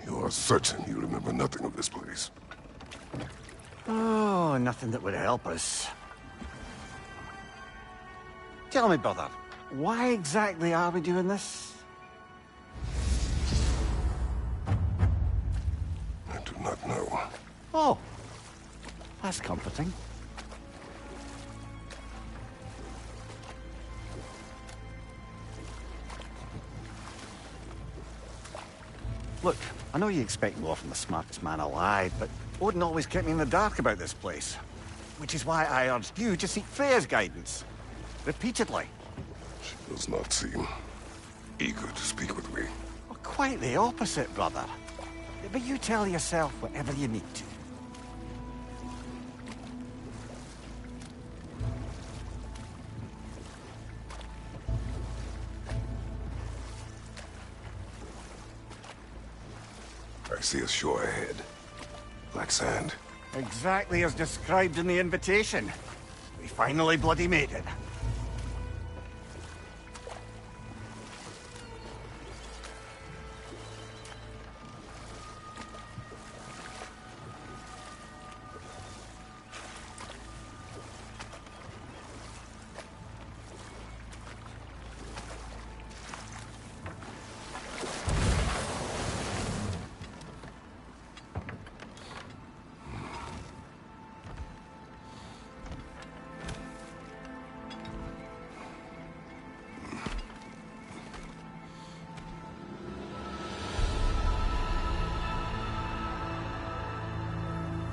You are certain you remember nothing of this place? Oh, nothing that would help us. Tell me, brother, why exactly are we doing this? I do not know. Oh, that's comforting. Look, I know you expect more from the smartest man alive, but Odin always kept me in the dark about this place. Which is why I urged you to seek Freya's guidance. Repeatedly. She does not seem eager to speak with me. Well, quite the opposite, brother. But you tell yourself whatever you need to. I see a shore ahead. Black sand. Exactly as described in the invitation. We finally bloody made it.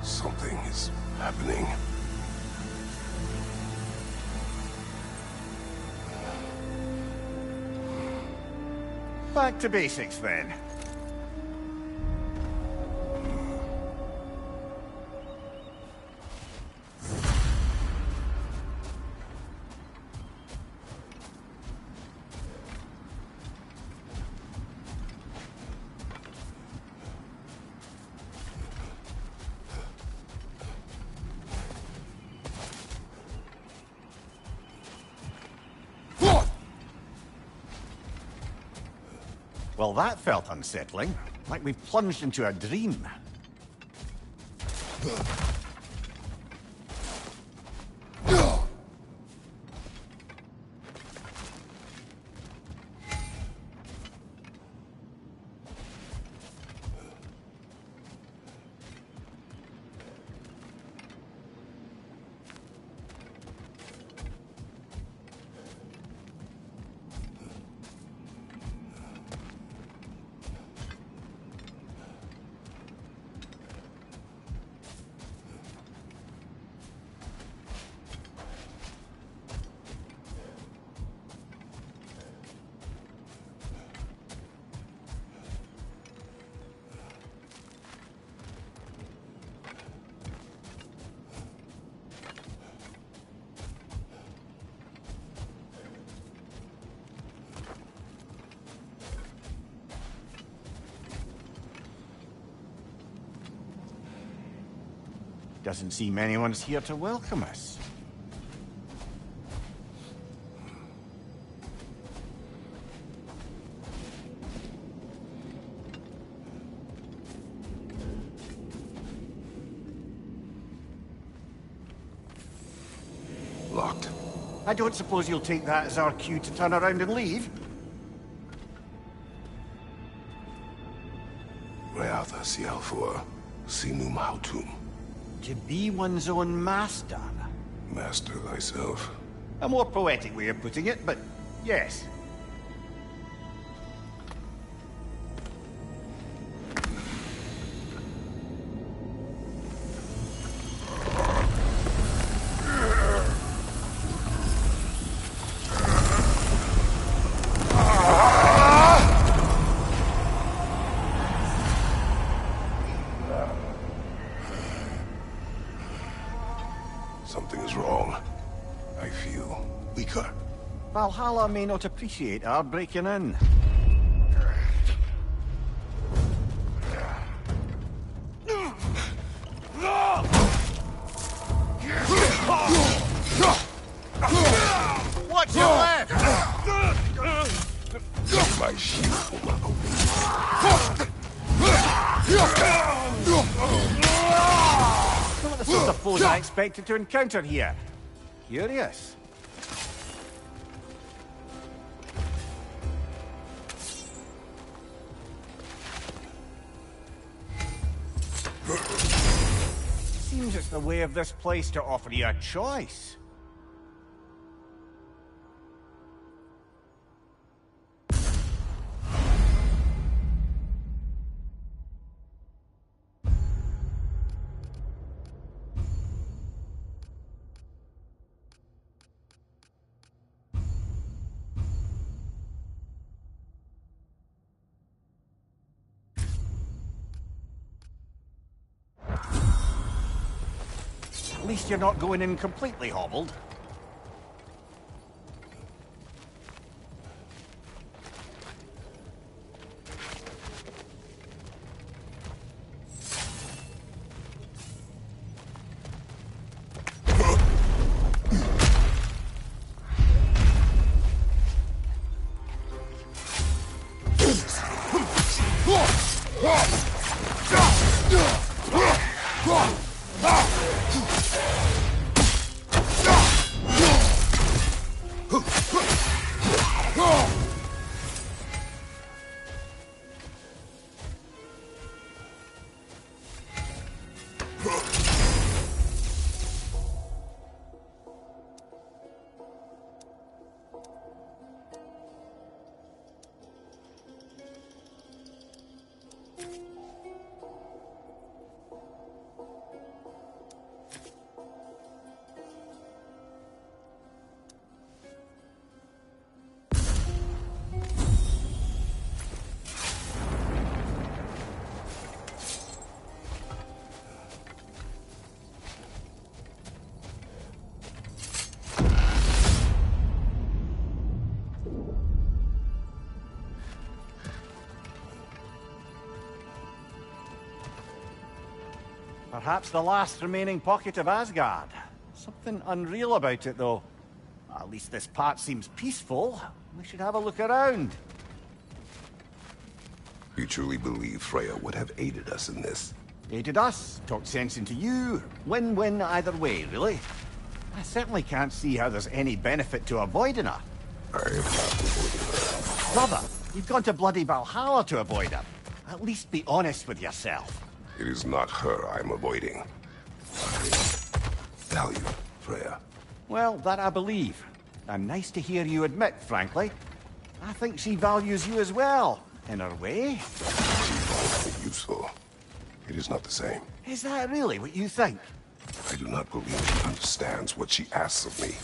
Something is happening. Back to basics, then. Well, that felt unsettling. Like we've plunged into a dream. Doesn't seem anyone's here to welcome us. Locked. I don't suppose you'll take that as our cue to turn around and leave? Reatha Sialfur, Sinum Hautum. To be one's own master. Master thyself. A more poetic way of putting it, but yes. Something is wrong. I feel weaker. Vallhala may not appreciate our breaking in. Watch your left! My shield. Not the sort of foes I expected to encounter here. Curious. Seems it's the way of this place to offer you a choice. At least you're not going in completely hobbled. Perhaps the last remaining pocket of Asgard. Something unreal about it, though. At least this part seems peaceful. We should have a look around. You truly believe Freya would have aided us in this? Aided us, talked sense into you. Win-win either way, really. I certainly can't see how there's any benefit to avoiding her. I have not avoided her. Brother, you've gone to bloody Valhalla to avoid her. At least be honest with yourself. It is not her I'm avoiding. I value Freya. Well, that I believe. And nice to hear you admit, frankly. I think she values you as well, in her way. She finds me useful. It is not the same. Is that really what you think? I do not believe she understands what she asks of me.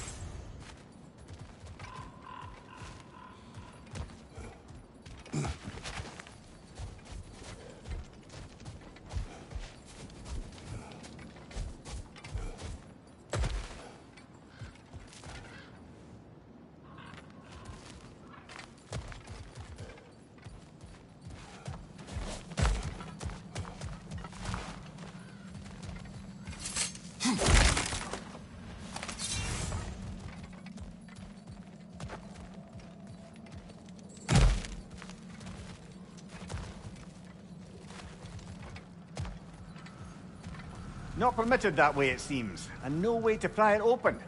Not permitted that way, it seems, and no way to pry it open.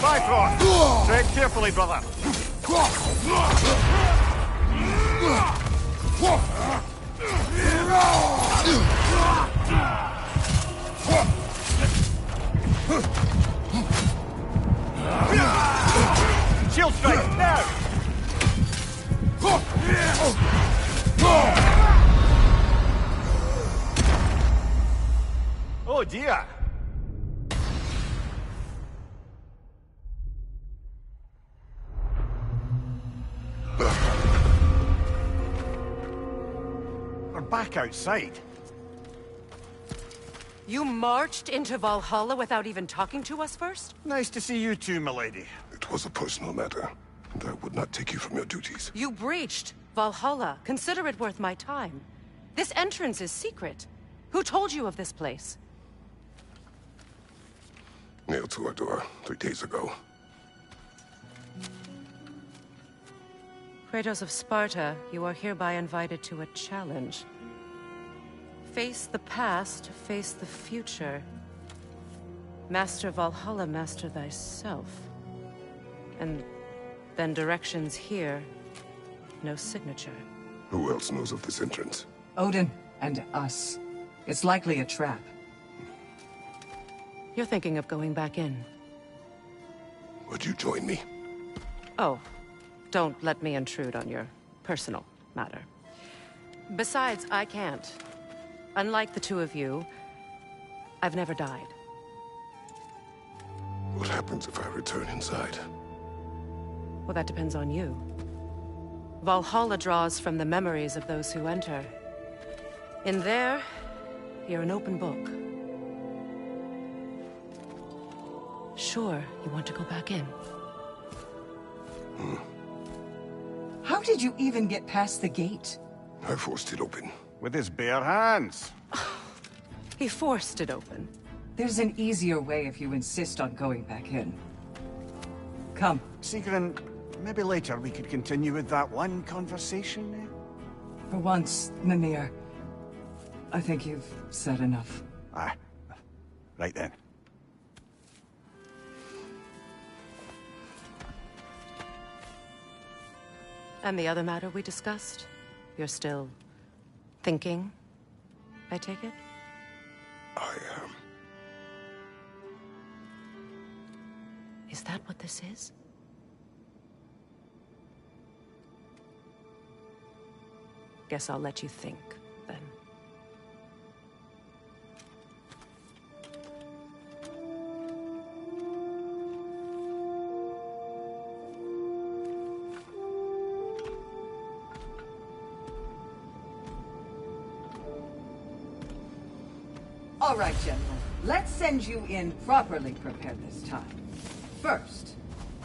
Bifrost! Tread carefully, brother. Shield strike, now! Oh dear! We're back outside. You marched into Valhalla without even talking to us first? Nice to see you too, milady. It was a personal matter, and I would not take you from your duties. You breached Valhalla. Consider it worth my time. This entrance is secret. Who told you of this place? Nailed to our door 3 days ago. Kratos of Sparta, you are hereby invited to a challenge. Face the past, face the future. Master Valhalla, master thyself. And then directions here, no signature. Who else knows of this entrance? Odin and us. It's likely a trap. You're thinking of going back in. Would you join me? Oh, don't let me intrude on your personal matter. Besides, I can't. Unlike the two of you, I've never died. What happens if I return inside? Well, that depends on you. Valhalla draws from the memories of those who enter. In there, you're an open book. Sure, you want to go back in. How did you even get past the gate? I forced it open. With his bare hands. He forced it open. There's an easier way if you insist on going back in. Come. Sigrun, maybe later we could continue with that one conversation, eh? For once, Mimir, I think you've said enough. Aye. Right then. And the other matter we discussed? You're still thinking, I take it? I am. Is that what this is? Guess I'll let you think, then. All right, General. Let's send you in properly prepared this time. First,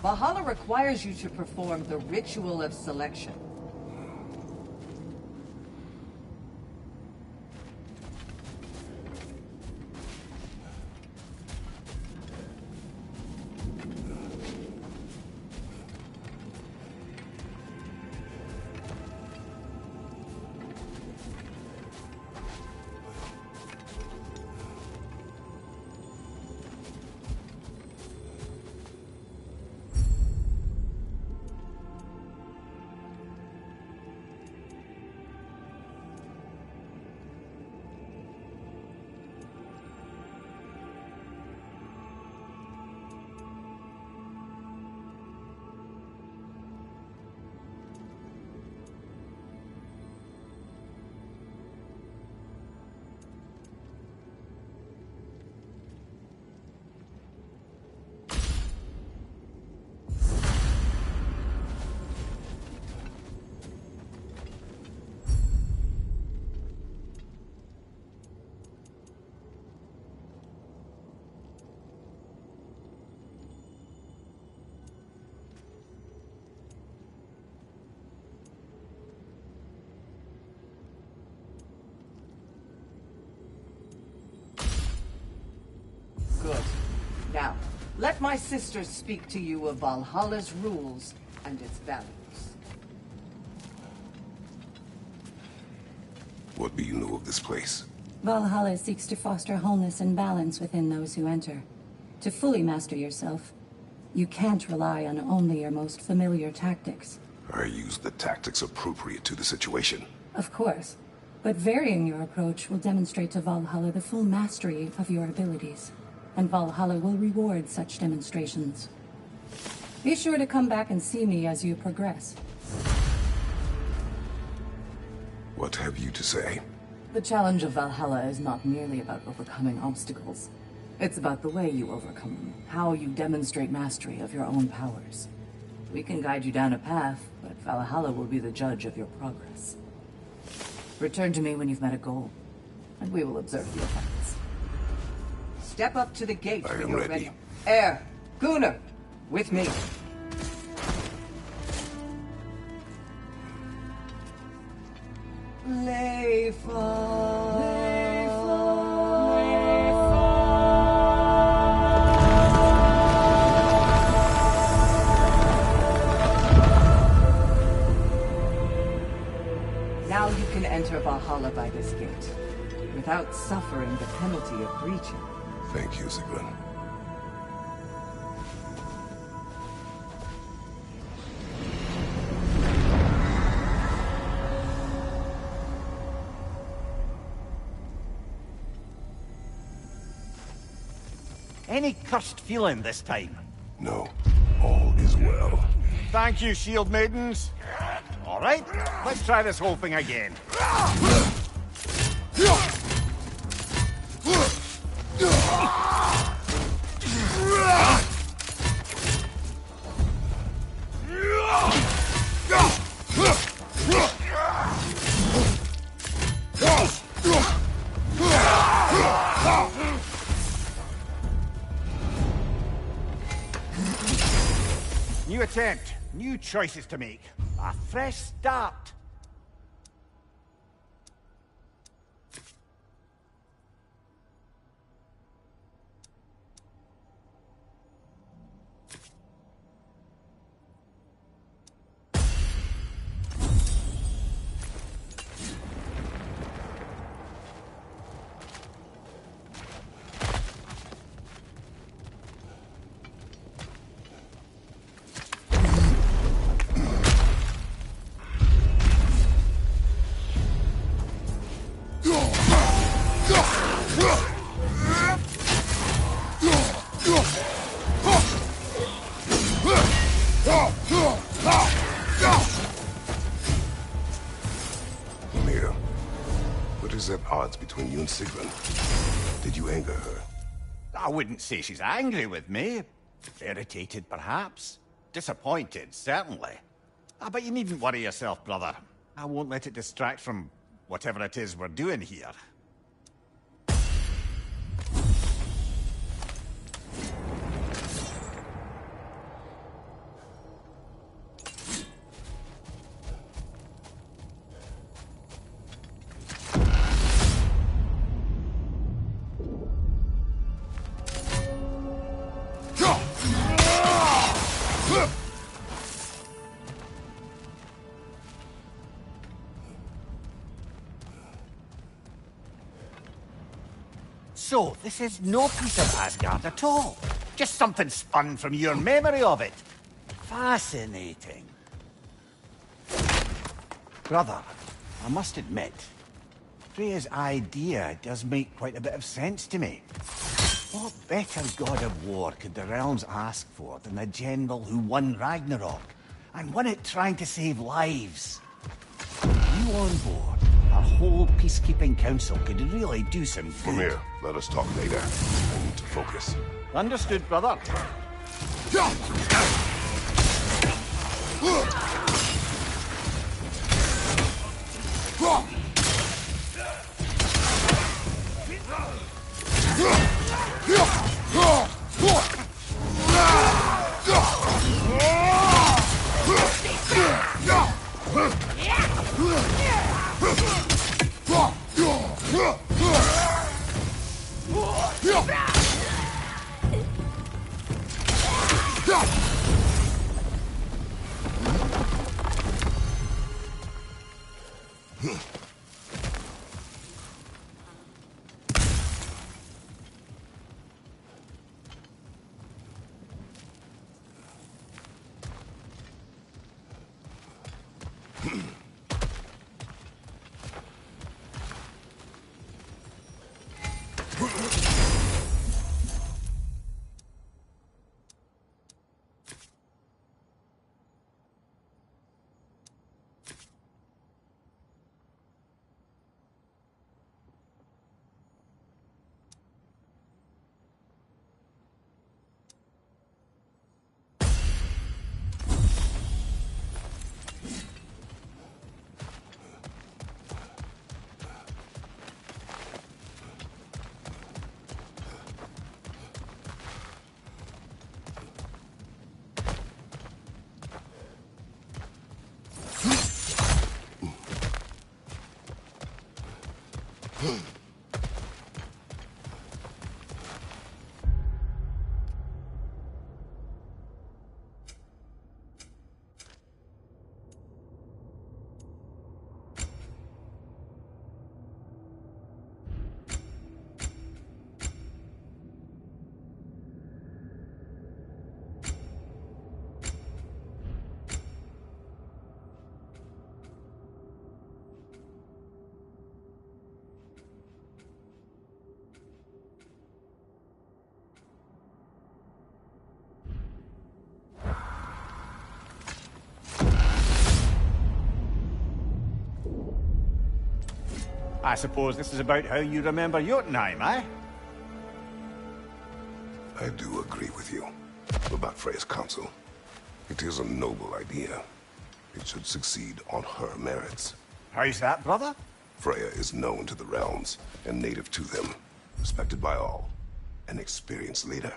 Valhalla requires you to perform the ritual of selection. let my sisters speak to you of Valhalla's rules and its values. What do you know of this place? Valhalla seeks to foster wholeness and balance within those who enter. To fully master yourself, you can't rely on only your most familiar tactics. I use the tactics appropriate to the situation. Of course, but varying your approach will demonstrate to Valhalla the full mastery of your abilities, and Valhalla will reward such demonstrations. Be sure to come back and see me as you progress. What have you to say? The challenge of Valhalla is not merely about overcoming obstacles. It's about the way you overcome them, how you demonstrate mastery of your own powers. We can guide you down a path, but Valhalla will be the judge of your progress. Return to me when you've met a goal, and we will observe the effects. Step up to the gate I when am you're ready. ready. Air, Gunnar, with me. Now you can enter Valhalla by this gate, without suffering the penalty of breaching. Thank you, Sigrun. Any cursed feeling this time? No, all is well. Thank you, shield maidens. All right, let's try this whole thing again. New attempt, new choices to make. A fresh start. Mia, what is at odds between you and Sigrun? Did you anger her? I wouldn't say she's angry with me. Irritated, perhaps. Disappointed, certainly. But you needn't worry yourself, brother. I won't let it distract from whatever it is we're doing here. So, this is no piece of Asgard at all. Just something spun from your memory of it. Fascinating. Brother, I must admit, Freya's idea does make quite a bit of sense to me. What better god of war could the realms ask for than the general who won Ragnarok, and won it trying to save lives? You on board, our whole peacekeeping council could really do some good. Mia, let us talk later. I need to focus. Understood, brother. I suppose this is about how you remember Jotunheim, eh? I do agree with you about Freya's council. It is a noble idea. It should succeed on her merits. How's that, brother? Freya is known to the realms and native to them, respected by all, an experienced leader.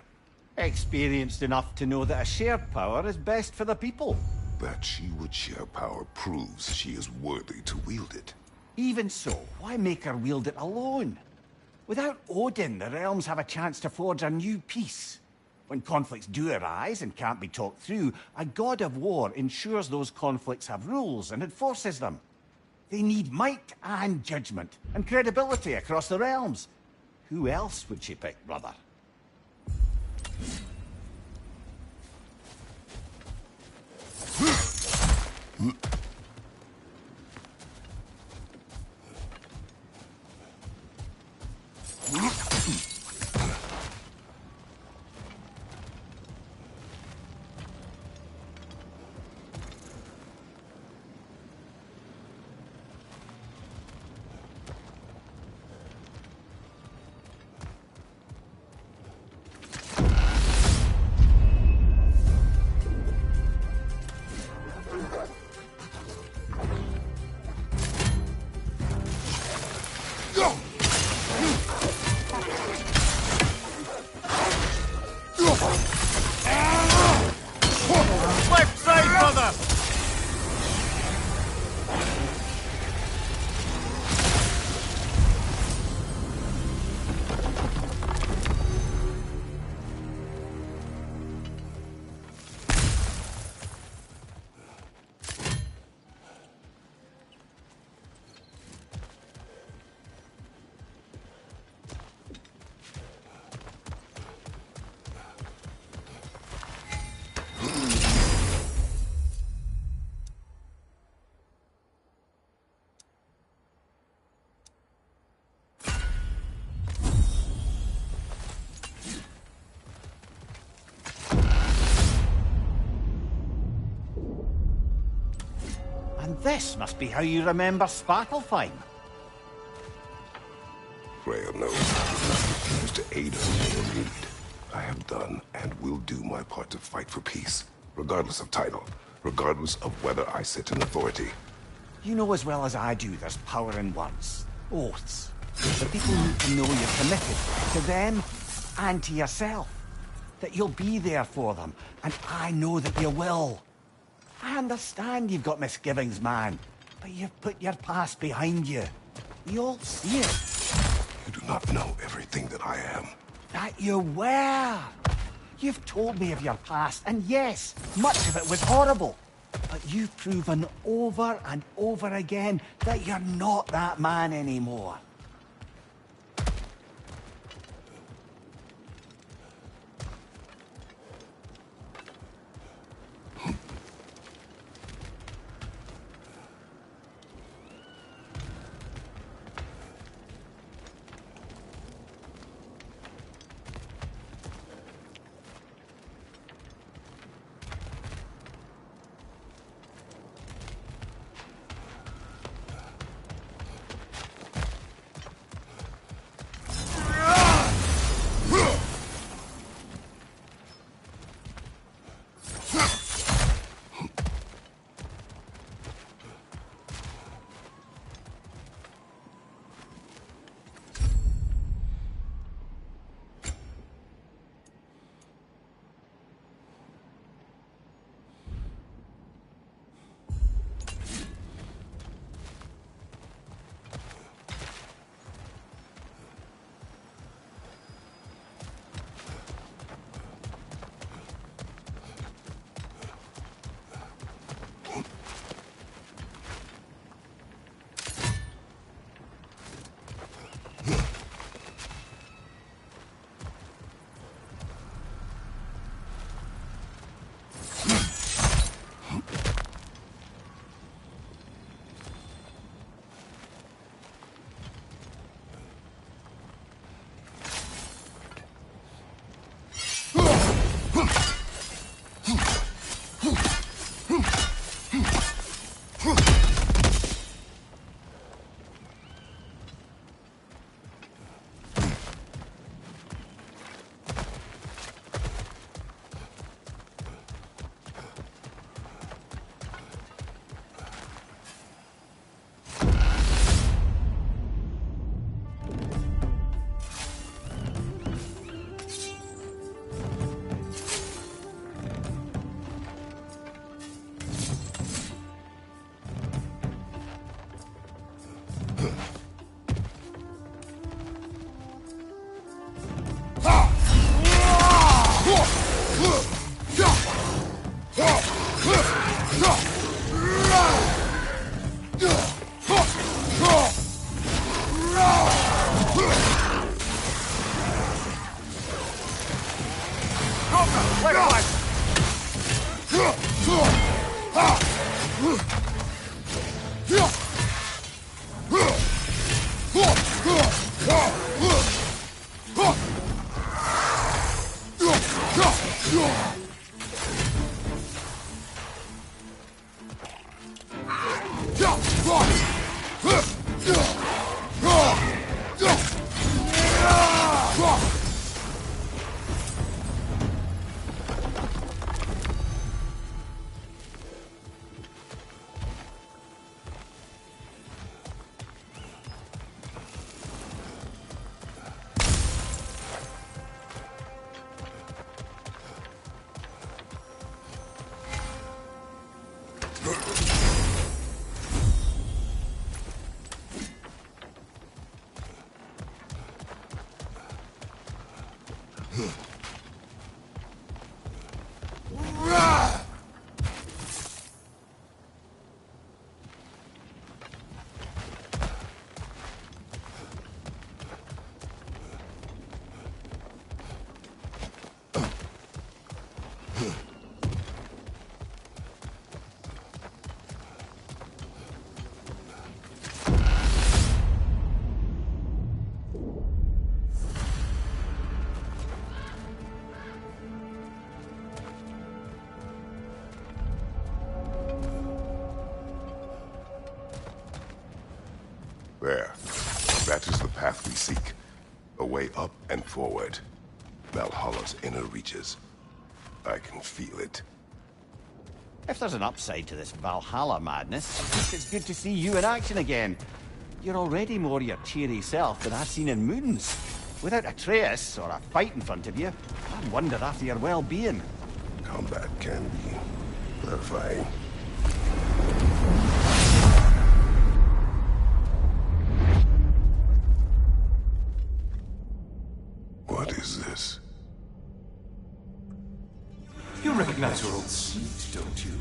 Experienced enough to know that a shared power is best for the people. That she would share power proves she is worthy to wield it. Even so, why make her wield it alone? Without Odin, the realms have a chance to forge a new peace. When conflicts do arise and can't be talked through, a god of war ensures those conflicts have rules and enforces them. They need might and judgment, and credibility across the realms. Who else would she pick, brother? Left side, brother! And this must be how you remember Svartalfheim. Freya knows she used to aid us in her need. I have done and will do my part to fight for peace, regardless of title, regardless of whether I sit in authority. You know as well as I do there's power in words. Oaths. The people need to know you're committed. To them, and to yourself. That you'll be there for them. And I know that you will. I understand you've got misgivings, man. But you've put your past behind you. We all see it. You do not know everything that I am. That you were. You've told me of your past, and yes, much of it was horrible. But you've proven over and over again that you're not that man anymore. There. That is the path we seek. A way up and forward. Valhalla's inner reaches. I can feel it. If there's an upside to this Valhalla madness, I think it's good to see you in action again. You're already more your cheery self than I've seen in moons. Without Atreus or a fight in front of you, I wonder after your well-being. Combat can be clarifying. What is this? You recognize your old seat, don't you?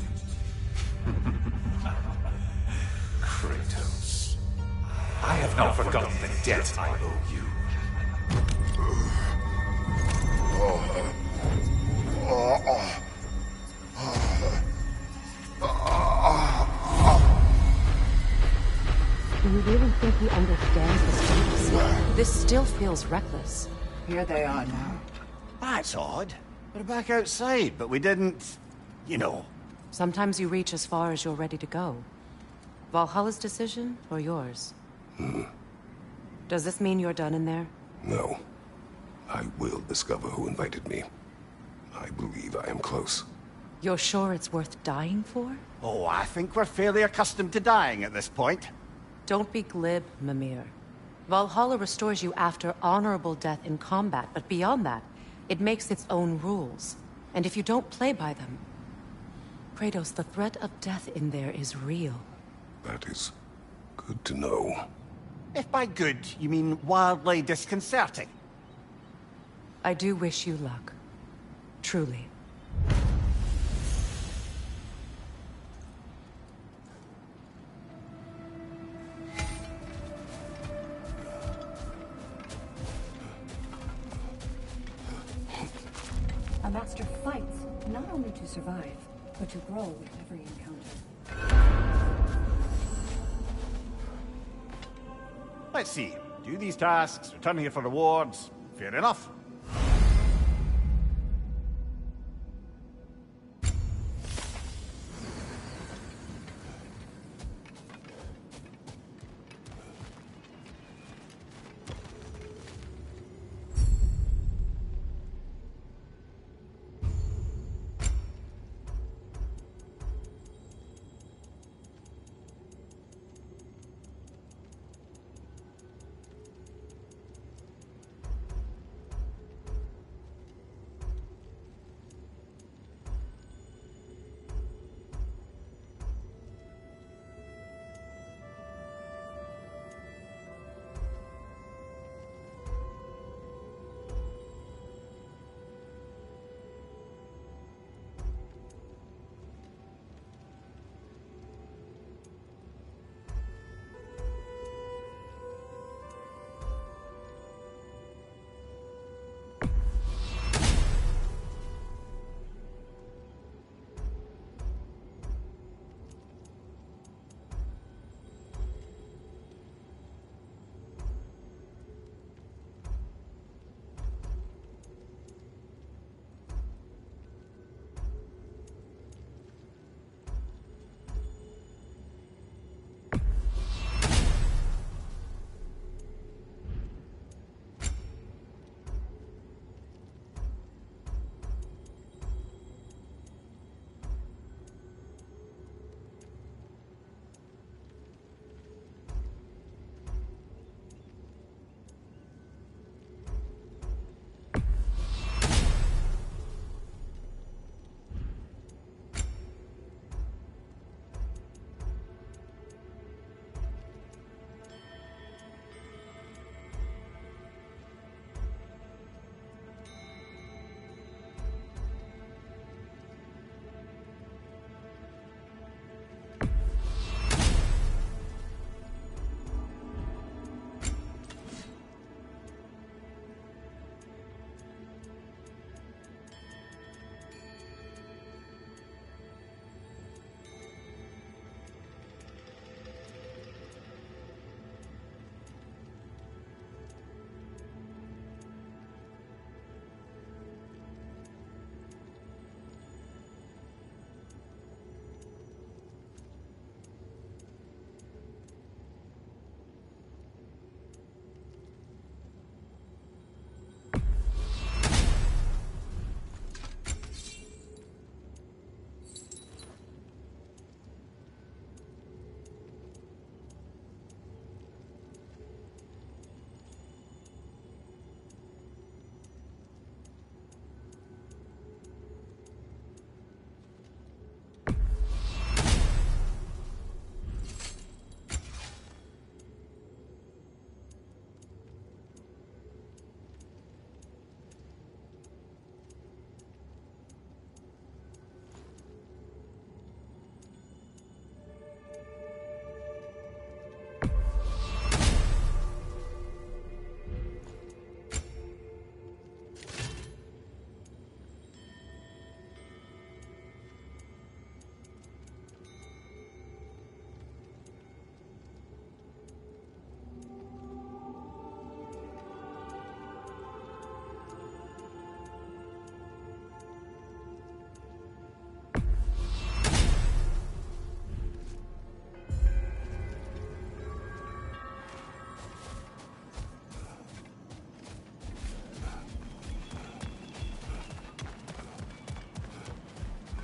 Kratos. I have not forgotten the debt I owe you. Do you really think he understands the stakes? This still feels reckless. Here they are now. That's odd. We're back outside, but we didn't... you know. Sometimes you reach as far as you're ready to go. Valhalla's decision, or yours? Does this mean you're done in there? No. I will discover who invited me. I believe I am close. You're sure it's worth dying for? Oh, I think we're fairly accustomed to dying at this point. Don't be glib, Mimir. Valhalla restores you after honorable death in combat, but beyond that, it makes its own rules. And if you don't play by them... Kratos, the threat of death in there is real. That is good to know. If by good, you mean wildly disconcerting. I do wish you luck. Truly. A master fights, not only to survive, but to grow with every encounter. Let's see. Do these tasks, return here for rewards. Fair enough.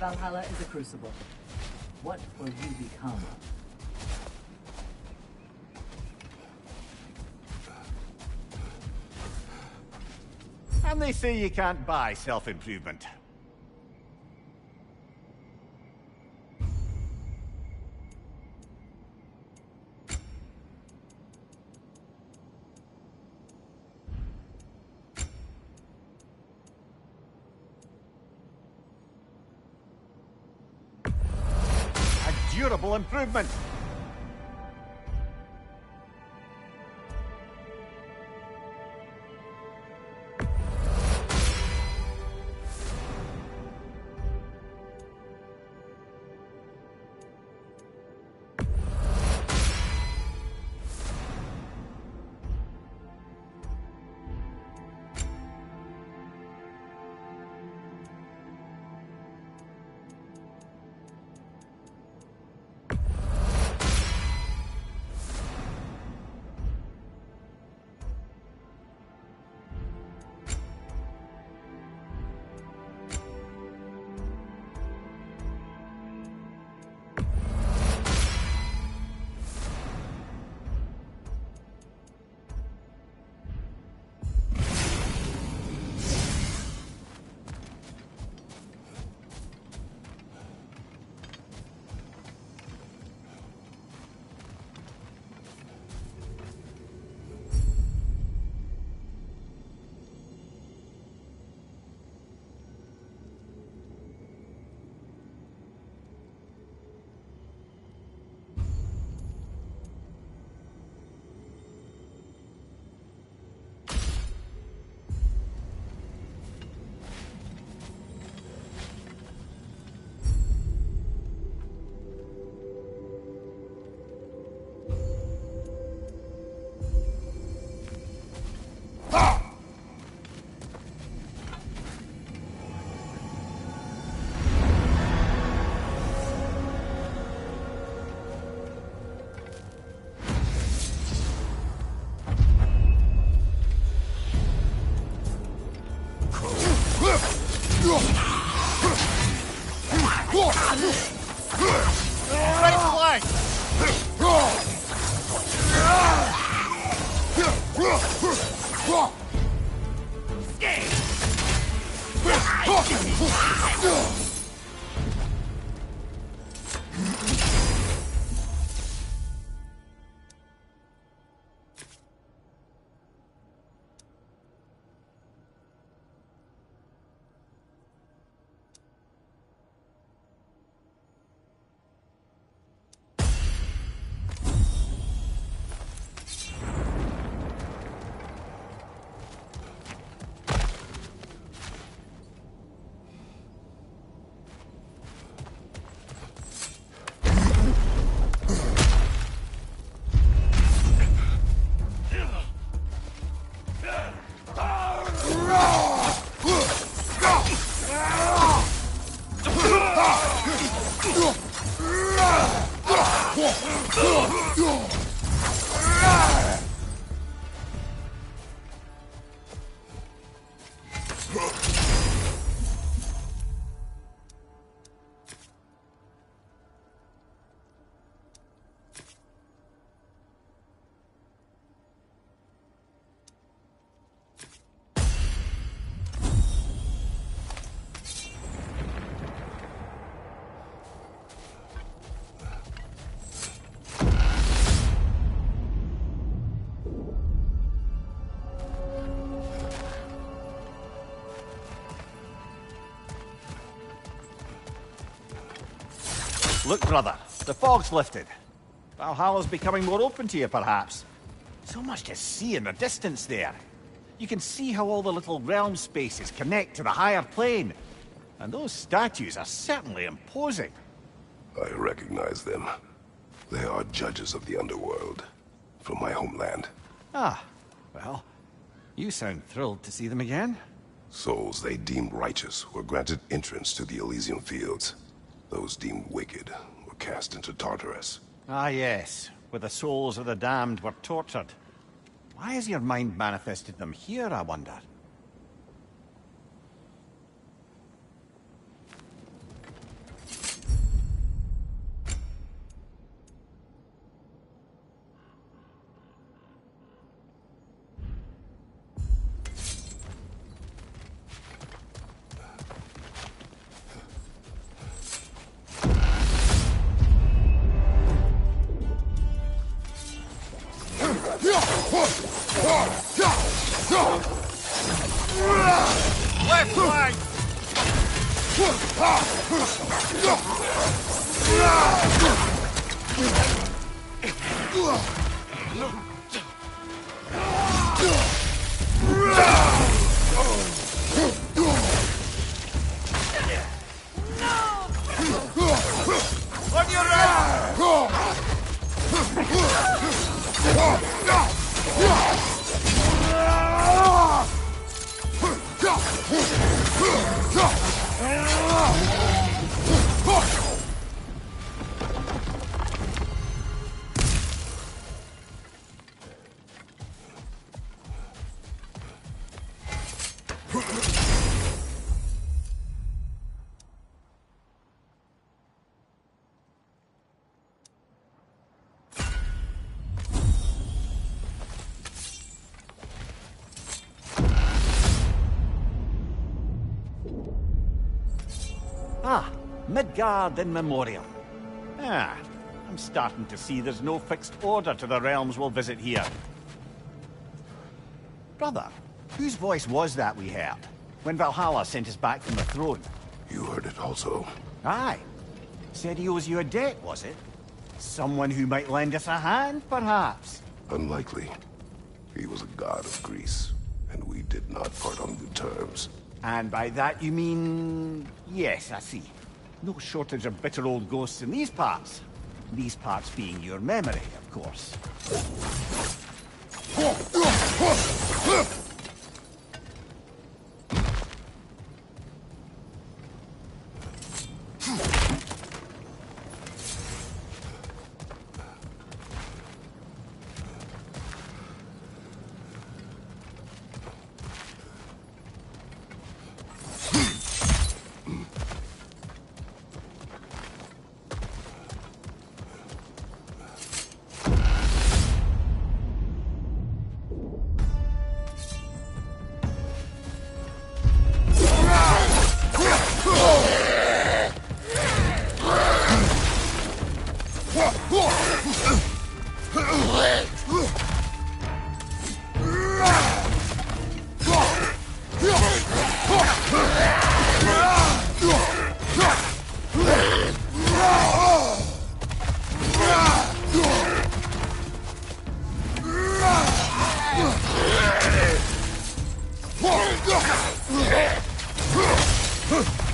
Vallhala is a crucible. What will you become? And they say you can't buy self-improvement. A durable improvement. Right flank! Look, brother, the fog's lifted. Valhalla's becoming more open to you, perhaps. So much to see in the distance there. You can see how all the little realm spaces connect to the higher plane. And those statues are certainly imposing. I recognize them. They are judges of the underworld, from my homeland. Ah, well, you sound thrilled to see them again. Souls they deemed righteous were granted entrance to the Elysium Fields. Those deemed wicked were cast into Tartarus. Ah, yes, where the souls of the damned were tortured. Why has your mind manifested them here, I wonder? Left flank! On your left! Ah, Midgard in memoriam. Ah, I'm starting to see there's no fixed order to the realms we'll visit here. Brother, whose voice was that we heard when Valhalla sent us back from the throne? You heard it also. Aye. Said he owes you a debt, was it? Someone who might lend us a hand, perhaps? Unlikely. He was a god of Greece, and we did not part on good terms. And by that you mean... Yes, I see. No shortage of bitter old ghosts in these parts. These parts being your memory, of course.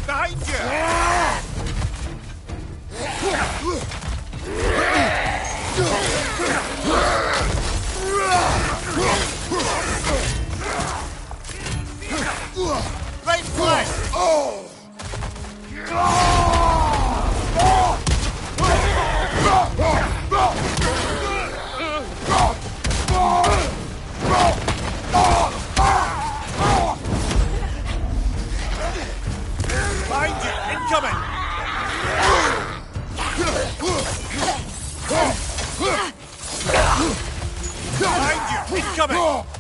Behind you! Right flank! Behind you! Incoming! Behind you! Incoming!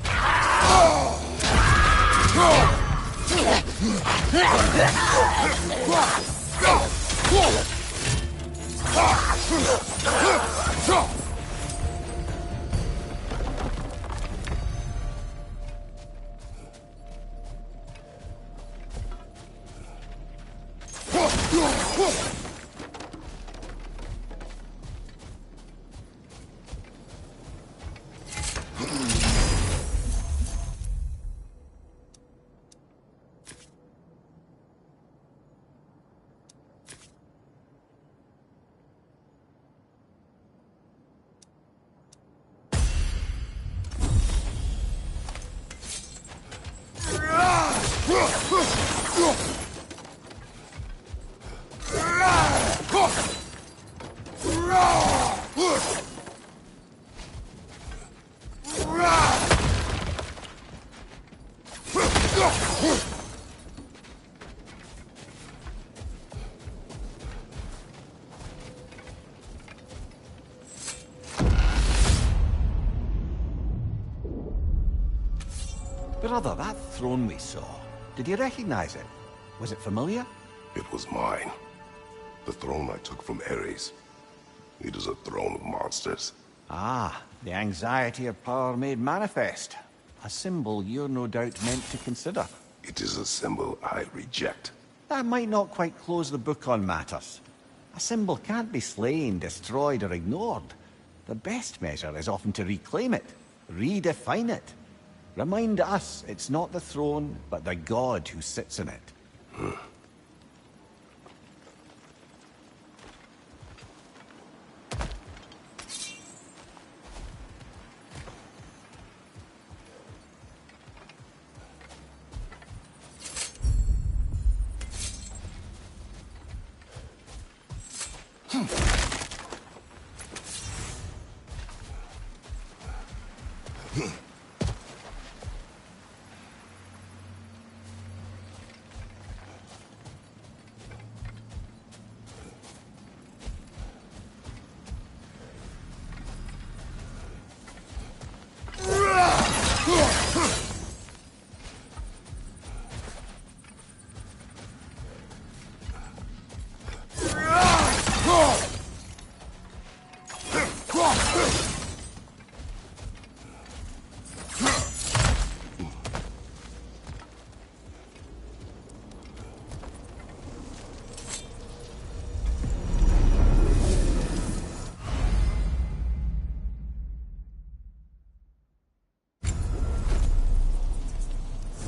Brother, that throne we saw, did you recognize it? Was it familiar? It was mine. The throne I took from Ares. It is a throne of monsters. Ah, the anxiety of power made manifest. A symbol you're no doubt meant to consider. It is a symbol I reject. That might not quite close the book on matters. A symbol can't be slain, destroyed, or ignored. The best measure is often to reclaim it, redefine it. Remind us it's not the throne, but the god who sits in it.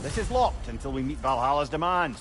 This is locked until we meet Valhalla's demands.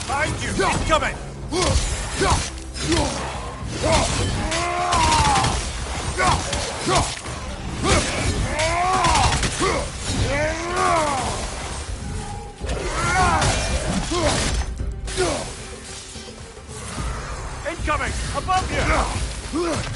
Behind you! Incoming! Incoming! Above you!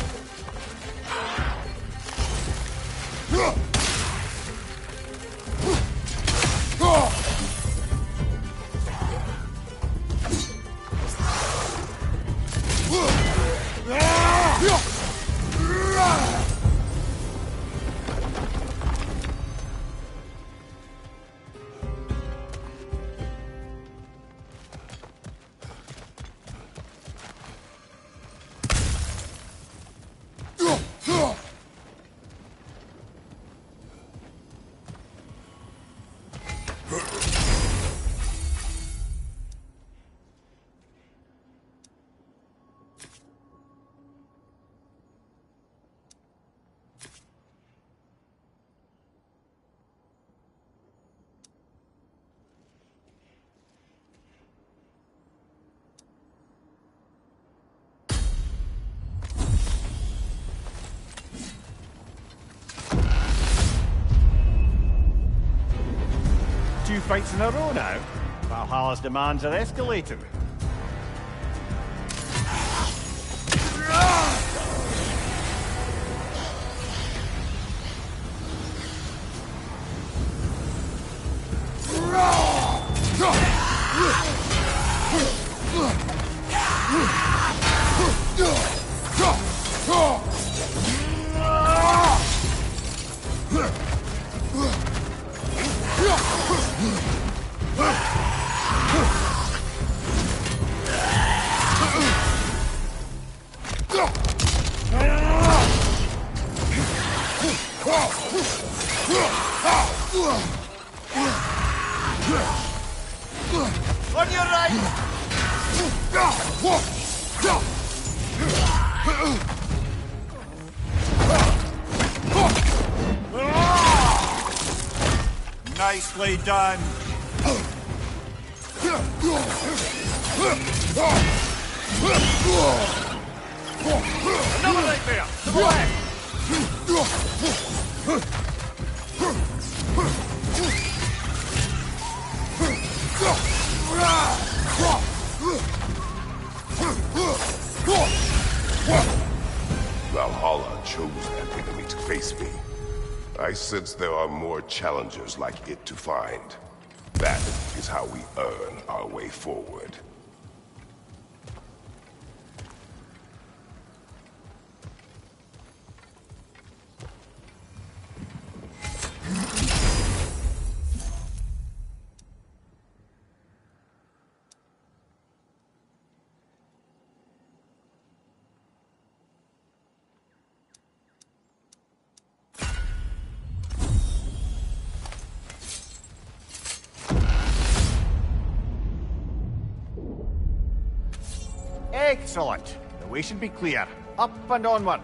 Two fights in a row now. Valhalla's demands are escalating. On your right! Nicely done. Another nightmare! To the left! Valhalla chose an enemy to face me. I sense there are more challengers like it to find. That is how we earn our way forward. Excellent. The way should be clear. Up and onward.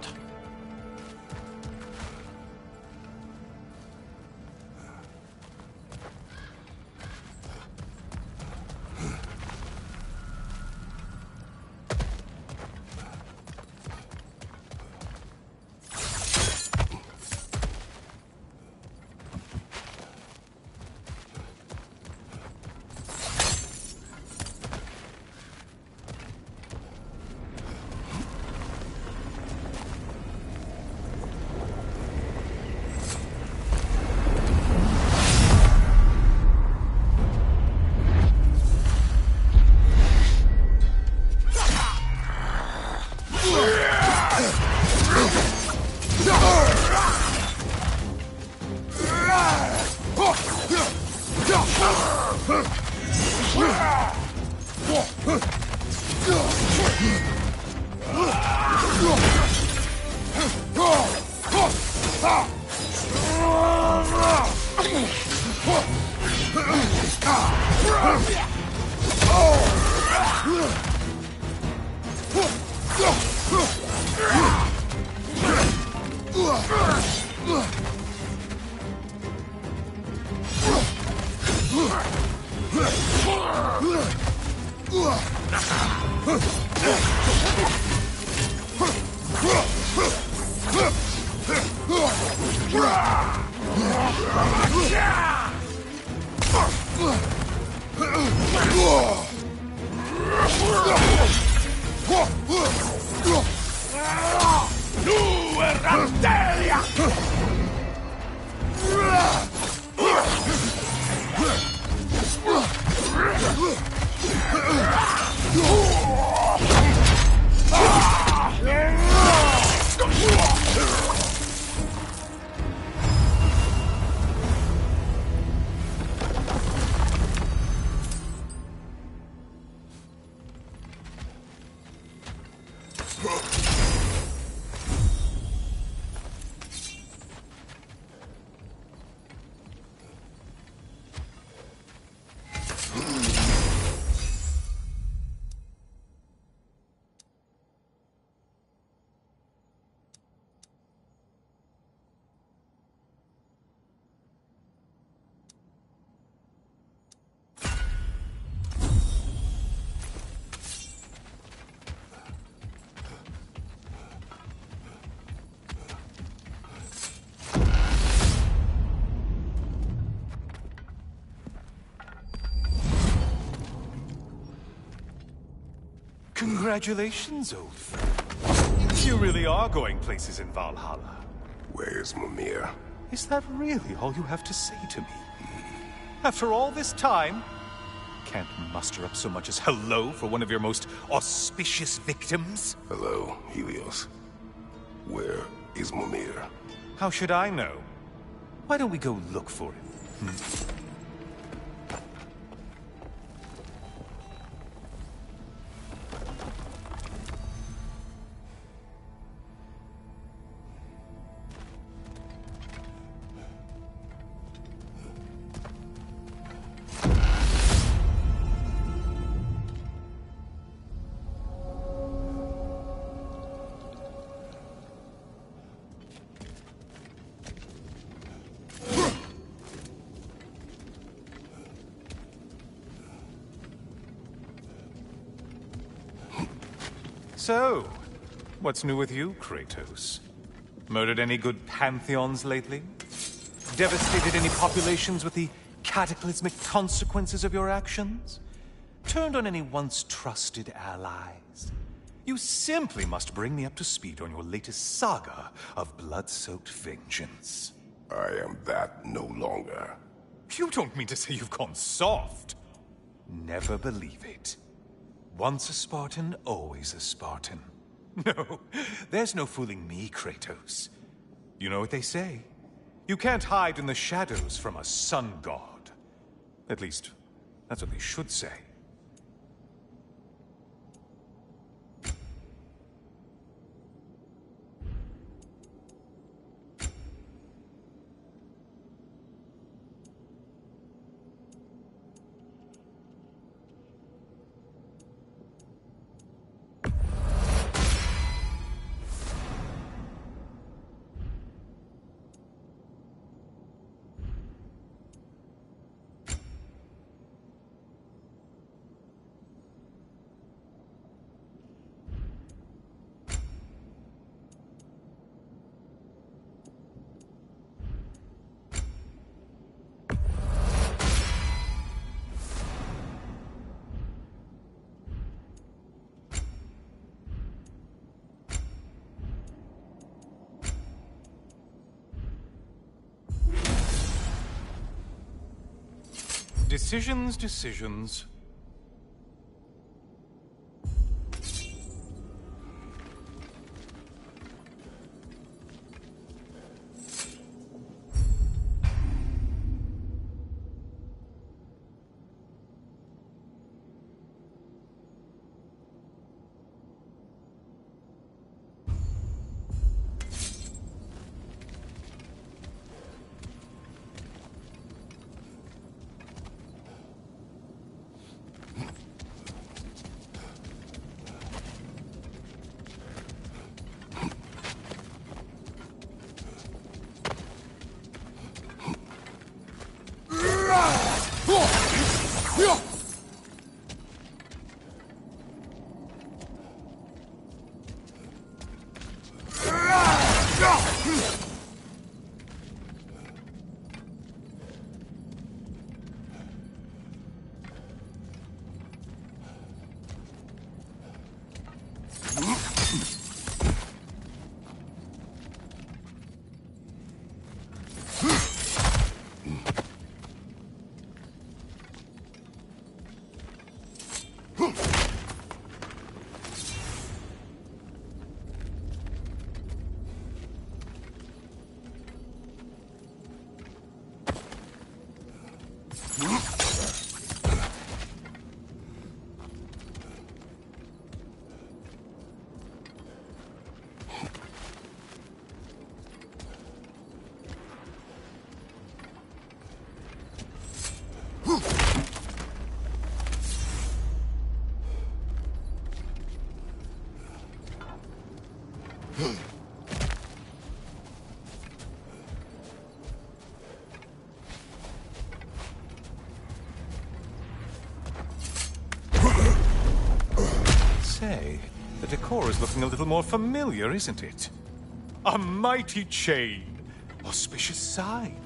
Congratulations, old friend. You really are going places in Valhalla. Where's Mimir? Is that really all you have to say to me? After all this time, can't muster up so much as hello for one of your most auspicious victims? Hello, Helios. Where is Mimir? How should I know? Why don't we go look for him? So, what's new with you, Kratos? Murdered any good pantheons lately? Devastated any populations with the cataclysmic consequences of your actions? Turned on any once trusted allies? You simply must bring me up to speed on your latest saga of blood-soaked vengeance. I am that no longer. You don't mean to say you've gone soft? Never believe it. Once a Spartan, always a Spartan. No, there's no fooling me, Kratos. You know what they say? You can't hide in the shadows from a sun god. At least, that's what they should say. Decisions, decisions. Say, the decor is looking a little more familiar, isn't it? A mighty chain. Auspicious sign.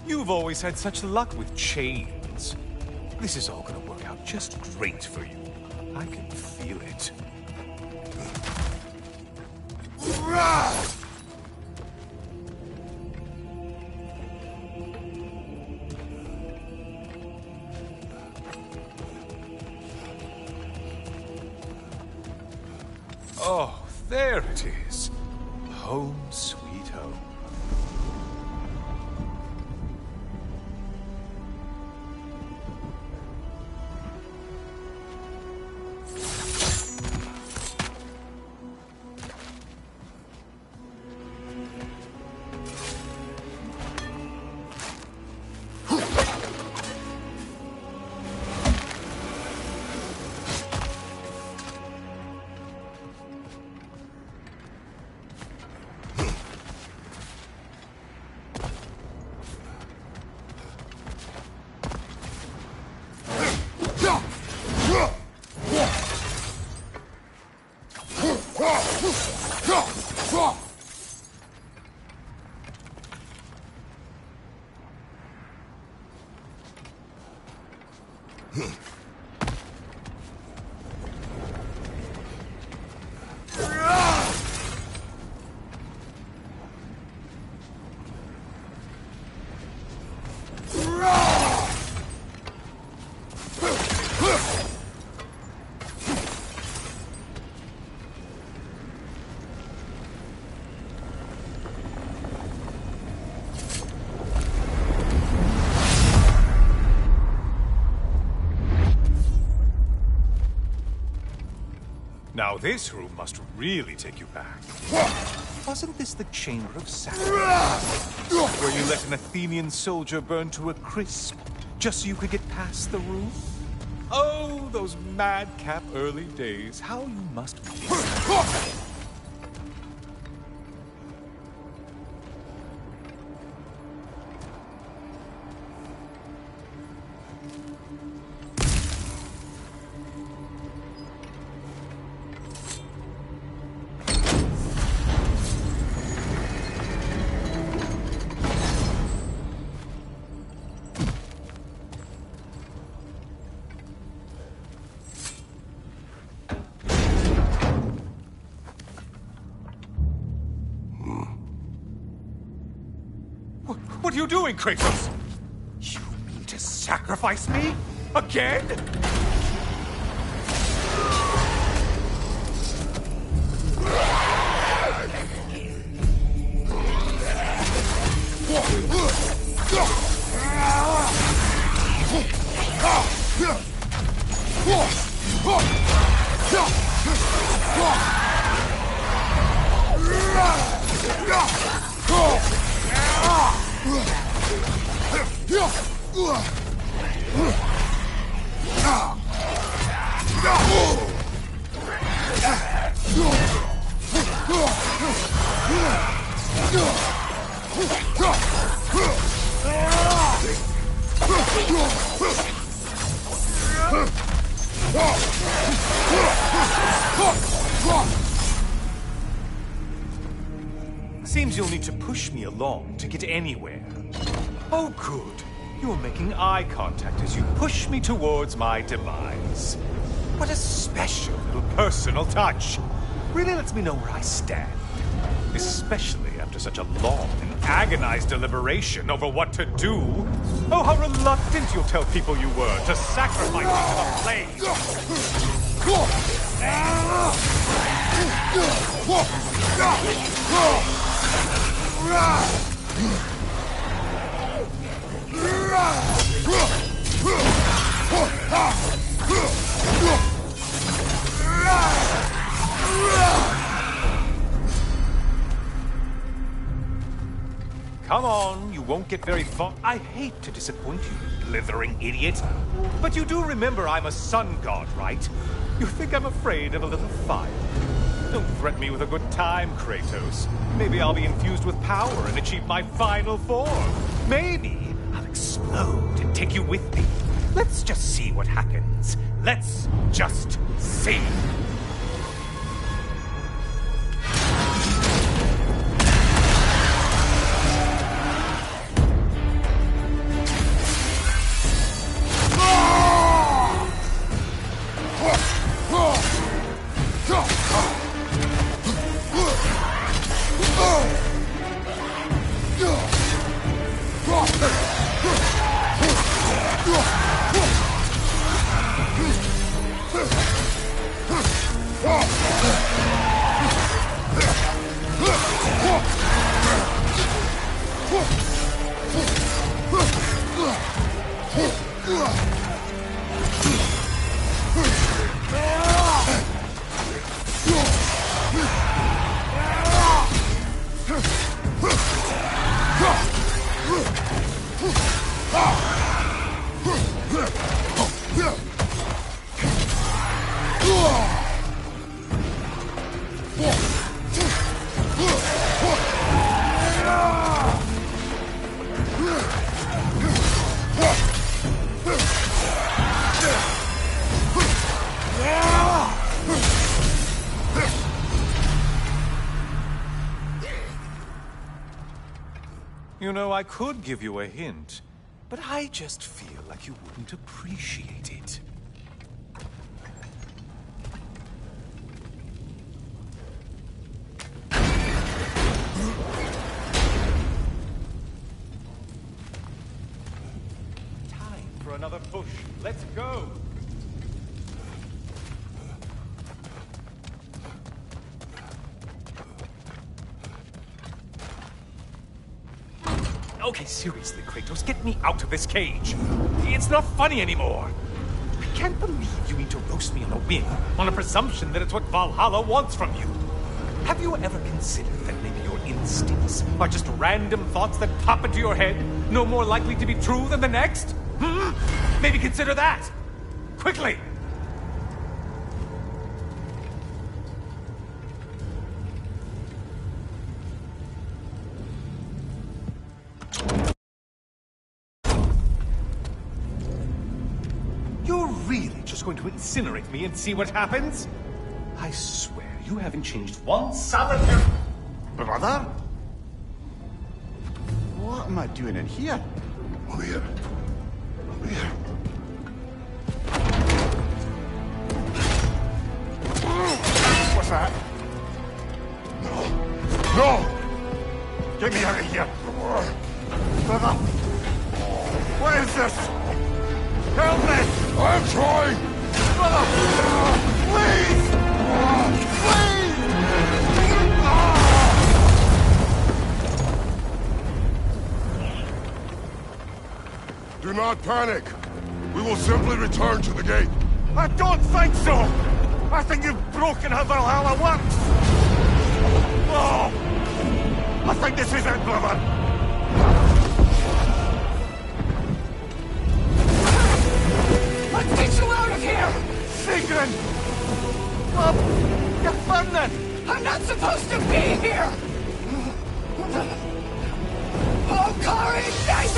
You've always had such luck with chains. This is all gonna work out just great for you. I can feel it. Oh, there it is. Home sweet home. Now this room must really take you back. Wasn't this the Chamber of Sacrifice? Where you let an Athenian soldier burn to a crisp, just so you could get past the roof? Oh, those madcap early days. How you must be. What are you doing, Kratos? You mean to sacrifice me? Again? Seems you'll need to push me along to get anywhere. Oh, good. You're making eye contact as you push me towards my demise. What a special little personal touch. Really lets me know where I stand. Especially after such a long and agonized deliberation over what to do. Oh, how reluctant you'll tell people you were to sacrifice me to the flames. Come on, you won't get very far. I hate to disappoint you, blithering idiot. But you do remember I'm a sun god, right? You think I'm afraid of a little fire? Don't threaten me with a good time, Kratos. Maybe I'll be infused with power and achieve my final form. Maybe I'll explode and take you with me. Let's just see what happens. Let's just see. You know, I could give you a hint, But I just feel like you wouldn't appreciate it. Time for another push. Let's go! Okay, seriously, Kratos, get me out of this cage. It's not funny anymore. I can't believe you mean to roast me on a whim, on a presumption that it's what Vallhala wants from you. Have you ever considered that maybe your instincts are just random thoughts that pop into your head, no more likely to be true than the next? Hmm? Maybe consider that. Quickly! You're really just going to incinerate me and see what happens? I swear, you haven't changed one solitary... Brother? What am I doing in here? Over here. Over here. What's that? No. No! Get me out of here! Brother! What is this? Help me! I'm trying! Brother! Please! Please! Do not panic. We will simply return to the gate. I don't think so! I think you've broken how Vallhala works! Oh! I think this is it, brother! Let's get you out of here! Sigrun! Love! You're burning! I'm not supposed to be here! Oh, Kari, ignite